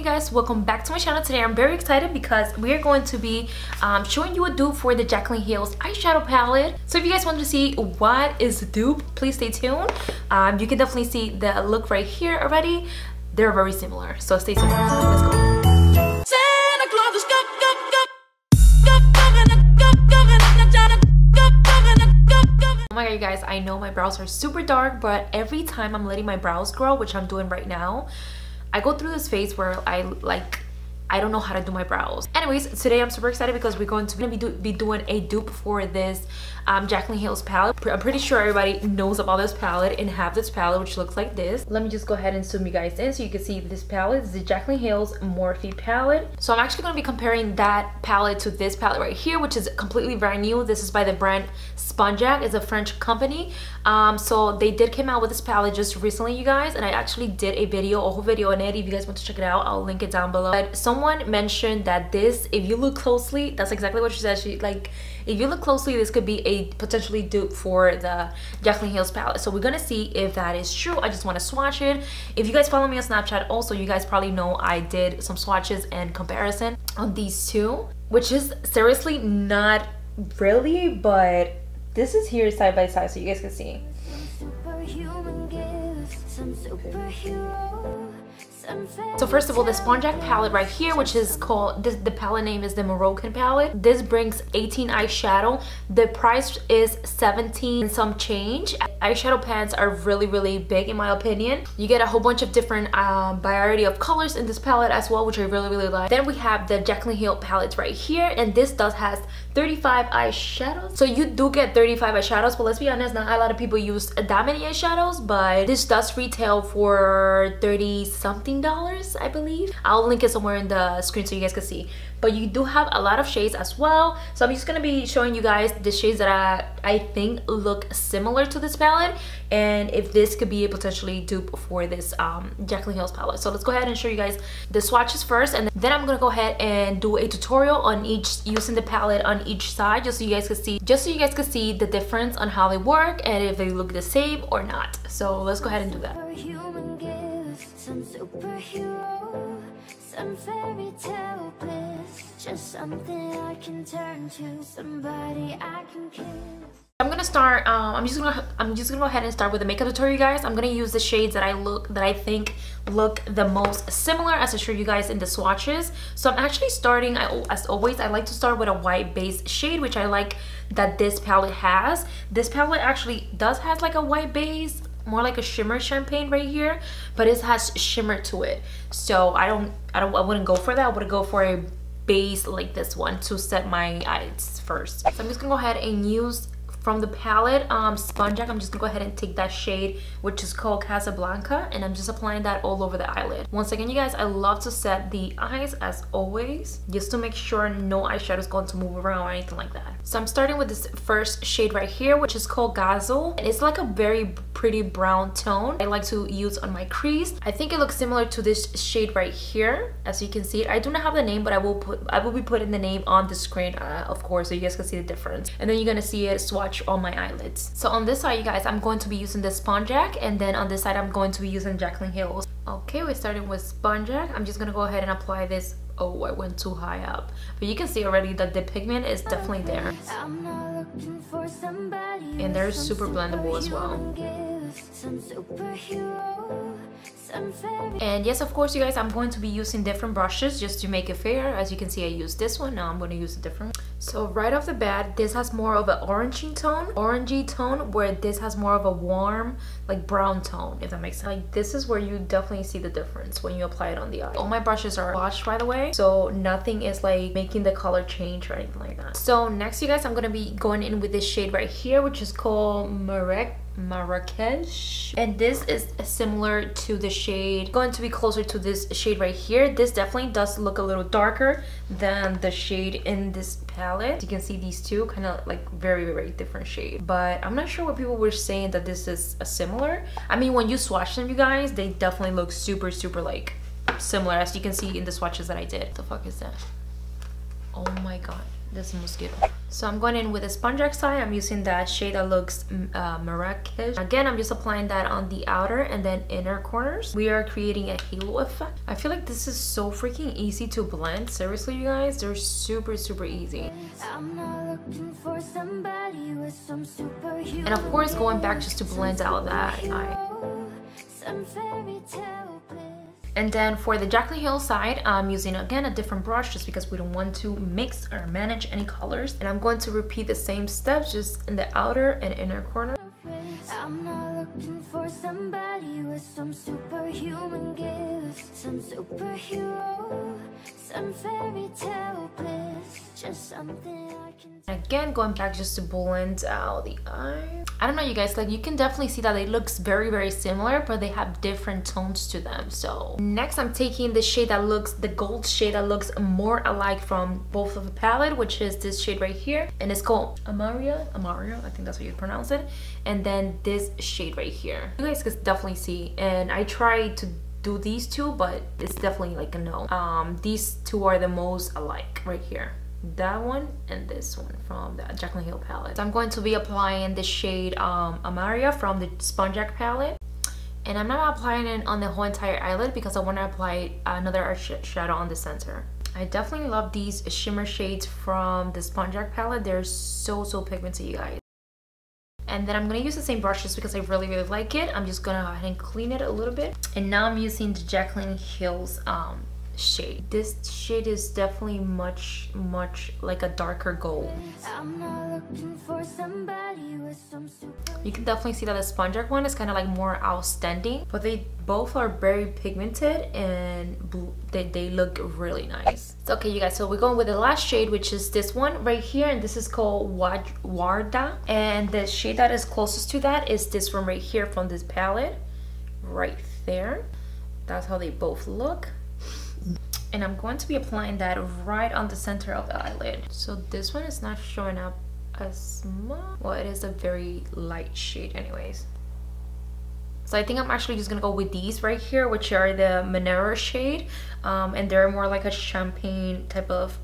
guys, welcome back to my channel. Today I'm very excited because we are going to be showing you a dupe for the Jaclyn Hill's eyeshadow palette. So if you guys want to see what is the dupe, please stay tuned. You can definitely see the look right here already. They're very similar, so stay tuned. Let's go. Oh my god, you guys, I know my brows are super dark, but every time I'm letting my brows grow, which I'm doing right now, I go through this phase where I don't know how to do my brows. Anyways, today I'm super excited because we're going to be doing a dupe for this Jaclyn Hill's palette. I'm pretty sure everybody knows about this palette and have this palette, which looks like this. Let me just go ahead and zoom you guys in so you can see this palette. This is the Jaclyn Hill's Morphe palette. So I'm actually going to be comparing that palette to this palette right here, which is completely brand new. This is by the brand Sponjac. It's a French company. So they did come out with this palette just recently, you guys, and I actually did a whole video on it. If you guys want to check it out, I'll link it down below. But someone mentioned that this, if you look closely, that's exactly what she said. She like, if you look closely, this could be a potentially dupe for the Jaclyn Hill's palette. So we're gonna see if that is true. I just want to swatch it. If you guys follow me on Snapchat, also you guys probably know I did some swatches and comparison on these two, which is seriously not really, but this is here side by side so you guys can see. So first of all, the Sponjac palette right here, which is called, the palette name is the Moroccan palette. This brings 18 eyeshadow. The price is 17 and some change. Eyeshadow pans are really big in my opinion. You get a whole bunch of different variety of colors in this palette as well, which I really like. Then we have the Jaclyn Hill palette right here, and this has 35 eyeshadows. So you do get 35 eyeshadows, but let's be honest, not a lot of people use that many eyeshadows, but this does retail for 30 something dollars, I believe. I'll link it somewhere in the screen so you guys can see. But you do have a lot of shades as well. So I'm just gonna be showing you guys the shades that I think look similar to this palette, and if this could be a potentially dupe for this Jaclyn Hill's palette. So let's go ahead and show you guys the swatches first, and then I'm gonna go ahead and do a tutorial on each, using the palette on each side, just so you guys can see the difference on how they work and if they look the same or not. So let's go ahead and do that. Some superhero, some fairy tale bliss, just something I can turn to, somebody I can kiss. I'm gonna start. I'm just gonna go ahead and start with the makeup tutorial, guys. I'm gonna use the shades that I think look the most similar, as I showed you guys in the swatches. So I'm actually starting, as always, I like to start with a white base shade, which I like that this palette has. This palette actually has like a white base, more like a shimmer champagne right here, but it has shimmer to it. So I wouldn't go for that. I would go for a base like this one to set my eyes first. So I'm just gonna go ahead and use from the palette Sponjac. I'm just gonna go ahead and take that shade, which is called Casablanca, and I'm just applying that all over the eyelid. Once again, you guys, I love to set the eyes as always, just to make sure no eyeshadow is going to move around or anything like that. So I'm starting with this first shade right here, which is called Gazelle. It's like a very pretty brown tone I like to use on my crease. I think it looks similar to this shade right here, as you can see. I do not have the name, but I will be putting the name on the screen, of course, so you guys can see the difference. And then you're gonna see it swatch on my eyelids. So on this side, you guys, I'm going to be using the Sponjac, and then on this side I'm going to be using Jaclyn Hill's. Okay, we're starting with Sponjac. I'm just gonna go ahead and apply this. Oh, I went too high up, but you can see already that the pigment is definitely there, and they're super blendable as well. And yes, of course, you guys, I'm going to be using different brushes just to make it fair. As you can see, I used this one. Now I'm going to use a different one. So right off the bat, this has more of an orangey tone, where this has more of a warm, like brown tone, if that makes sense. Like, this is where you definitely see the difference when you apply it on the eye. All my brushes are washed, by the way, so nothing is like making the color change or anything like that. So next, you guys, I'm gonna be going in with this shade right here, which is called Marrakesh, and this is similar to the shade, going to be closer to this shade right here. This definitely does look a little darker than the shade in this palette. You can see these two kind of like very different shade, but I'm not sure what people were saying that this is a similar. I mean, when you swatch them, you guys, they definitely look super like similar, as you can see in the swatches that I did. What the fuck is that? Oh my god, this is a mosquito. So I'm going in with a sponge X eye. I'm using that shade that looks Marrakesh. Again, I'm just applying that on the outer and then inner corners. We are creating a halo effect. I feel like this is so freaking easy to blend. Seriously, you guys, they're super easy. I'm not looking for somebody with some superhuman. And of course, going back just to blend out that eye. Some fairy tale bliss. And then for the Jaclyn Hill side, I'm using again a different brush just because we don't want to mix or manage any colors. And I'm going to repeat the same steps just in the outer and inner corner. I'm not looking for somebody with some superhuman gifts, some superhero, some fairy tale bliss, just something I can. Again, going back just to blend out the eye. I don't know, you guys, like you can definitely see that it looks very similar, but they have different tones to them. So next I'm taking the shade that looks, the gold shade that looks more alike from both of the palette, which is this shade right here, and it's called Amaria, I think that's how you pronounce it. And then this shade right here, you guys can definitely see, and I tried to do these two, but it's definitely like a no. These two are the most alike right here, that one and this one from the Jaclyn Hill palette. So I'm going to be applying the shade Amaria from the Sponge X palette, and I'm not applying it on the whole entire eyelid because I want to apply another eyeshadow on the center. I definitely love these shimmer shades from the Sponge X palette. They're so pigmented, you guys. And then I'm going to use the same brush just because I really like it. I'm just going to go ahead and clean it a little bit. And now I'm using the Jaclyn Hill's shade. This shade is definitely much like a darker gold. I'm not looking for somebody with some You can definitely see that the Sponge X one is kind of like more outstanding, but they both are very pigmented and they look really nice. So okay, you guys, so we're going with the last shade, which is this one right here, and this is called Warda. And the shade that is closest to that is this one right here from this palette right there. That's how they both look. And I'm going to be applying that right on the center of the eyelid. So this one is not showing up as much. Well, it is a very light shade anyways. So I think I'm actually just gonna go with these right here, which are the Monero shade. And they're more like a champagne type of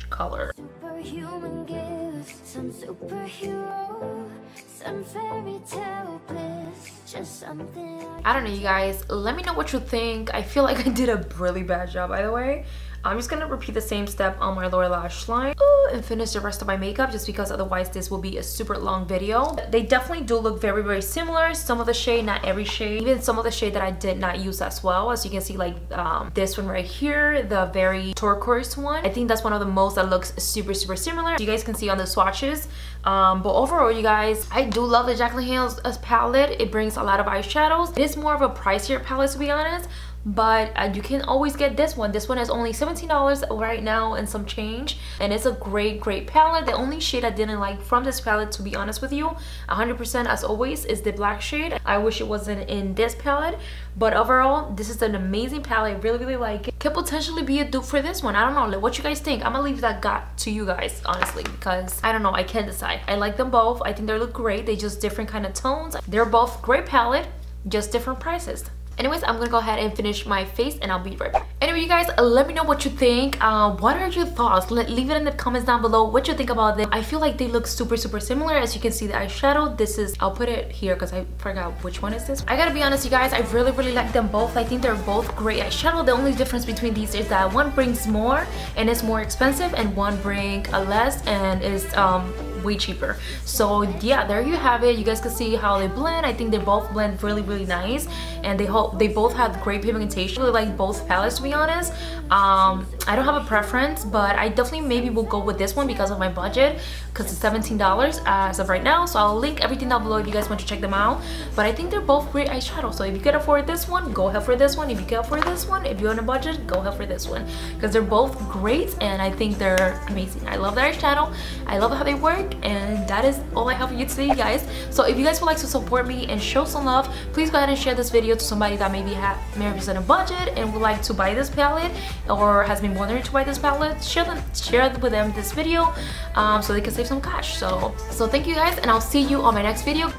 color. superhuman gifts, some superhero, some fairy tale bliss, just something I don't know, you guys, let me know what you think. I feel like I did a really bad job, by the way. I'm just gonna repeat the same step on my lower lash line and finish the rest of my makeup, just because otherwise this will be a super long video. They definitely do look very similar. Some of the shade, not every shade, even some of the shade that I did not use as well. As you can see, like this one right here, the very turquoise one, I think that's one of the most that looks super similar. You guys can see on the swatches. But overall, you guys, I do love the Jaclyn Hill's palette. It brings a lot of eyeshadows. It is more of a pricier palette, to be honest, but you can always get this one. This one is only $17 right now and some change, and it's a great palette. The only shade I didn't like from this palette, to be honest with you, 100% as always, is the black shade. I wish it wasn't in this palette, but overall this is an amazing palette. I really like it. Could potentially be a dupe for this one. I don't know, like, what you guys think. I'm gonna leave that to you guys, honestly, because I don't know, I can't decide. I like them both. I think they look great. They just different kind of tones. They're both great palette, just different prices. Anyways, I'm gonna go ahead and finish my face and I'll be right back. Anyway, you guys, let me know what you think. What are your thoughts? Leave it in the comments down below what you think about them. I feel like they look super similar. As you can see, the eyeshadow, this is, I'll put it here because I forgot which one is this. I gotta be honest, you guys, I really like them both. I think they're both great eyeshadow. The only difference between these is that one brings more and is more expensive, and one brings less and is way cheaper. So yeah, there you have it. You guys can see how they blend. I think they both blend really nice, and they both have great pigmentation. I really like both palettes, to be honest. I don't have a preference, but I definitely maybe will go with this one because of my budget, because it's $17 as of right now. So I'll link everything down below if you guys want to check them out. But I think they're both great eyeshadows. So if you can afford this one, go ahead for this one. If you can afford this one, if you're on a budget, go ahead for this one, because they're both great and I think they're amazing. I love their eyeshadow. I love how they work, and that is all I have for you today, guys. So if you guys would like to support me and show some love, please go ahead and share this video to somebody that maybe is on a budget and would like to buy this palette, or has been wondering to buy this palette. Share with them this video so they can save some cash. So thank you guys, and I'll see you on my next video.